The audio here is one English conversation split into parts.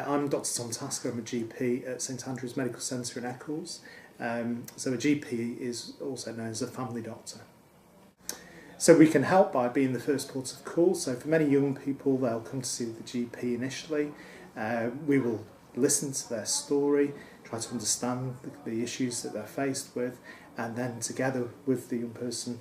I'm Dr. Tom Tasker. I'm a GP at St Andrew's Medical Centre in Eccles. So a GP is also known as a family doctor. So we can help by being the first port of call. So for many young people, they'll come to see the GP initially. We will listen to their story, try to understand the issues that they're faced with, and then together with the young person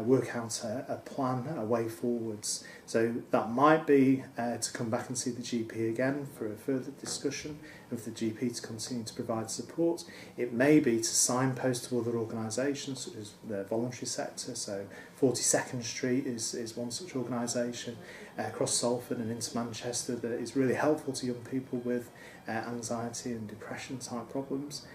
work out a plan, a way forwards. So that might be to come back and see the GP again for a further discussion, of the GP to continue to provide support. It may be to signpost to other organisations such as the voluntary sector, so 42nd Street is one such organisation, across Salford and into Manchester, that is really helpful to young people with anxiety and depression type problems.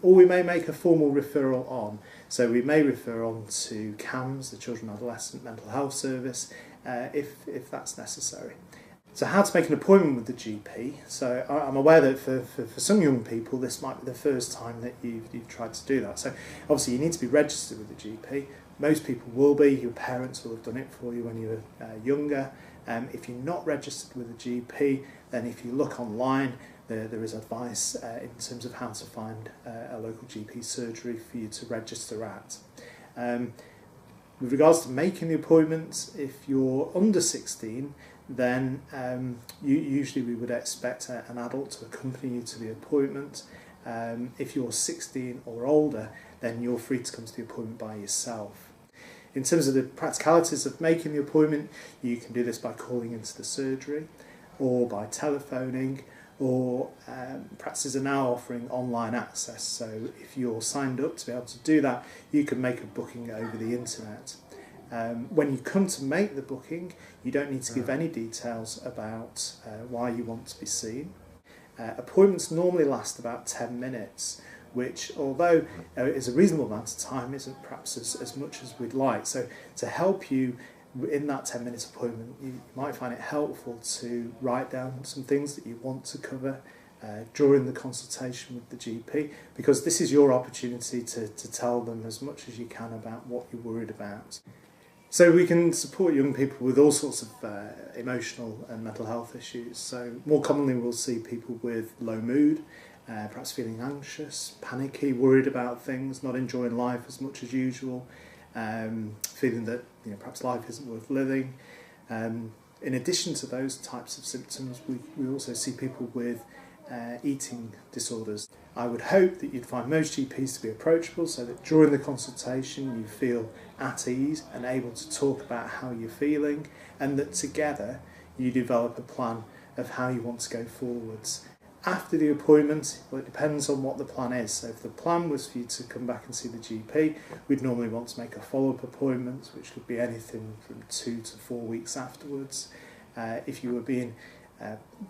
Or we may make a formal referral on. So we may refer on to CAMS, the Children and Adolescent Mental Health Service, if that's necessary. So how to make an appointment with the GP. So I'm aware that for some young people this might be the first time that you've tried to do that. So obviously you need to be registered with the GP. Most people will be. Your parents will have done it for you when you were younger. If you're not registered with the GP, then if you look online, there is advice in terms of how to find a local GP surgery for you to register at. With regards to making the appointments, if you're under 16, then usually we would expect an adult to accompany you to the appointment. If you're 16 or older, then you're free to come to the appointment by yourself. In terms of the practicalities of making the appointment, you can do this by calling into the surgery or by telephoning, or practices are now offering online access. So if you're signed up to be able to do that, you can make a booking over the internet. When you come to make the booking, you don't need to give any details about why you want to be seen. Appointments normally last about 10 minutes, which, although is a reasonable amount of time, isn't perhaps as much as we'd like. So to help you in that 10 minutes appointment, you might find it helpful to write down some things that you want to cover during the consultation with the GP, because this is your opportunity to tell them as much as you can about what you're worried about. So we can support young people with all sorts of emotional and mental health issues. So more commonly we'll see people with low mood, perhaps feeling anxious, panicky, worried about things, not enjoying life as much as usual, feeling that perhaps life isn't worth living. In addition to those types of symptoms, we also see people with eating disorders. I would hope that you'd find most GPs to be approachable, so that during the consultation you feel at ease and able to talk about how you're feeling, and that together you develop a plan of how you want to go forwards. After the appointment, well, it depends on what the plan is. So if the plan was for you to come back and see the GP, we'd normally want to make a follow-up appointment, which could be anything from 2 to 4 weeks afterwards. If you were being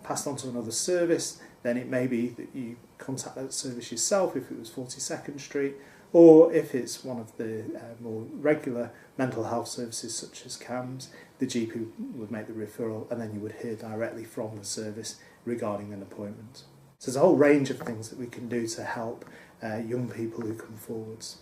passed on to another service, then it may be that you contact that service yourself if it was 42nd Street, or if it's one of the more regular mental health services such as CAMS, the GP would make the referral and then you would hear directly from the service regarding an appointment. So there's a whole range of things that we can do to help young people who come forwards.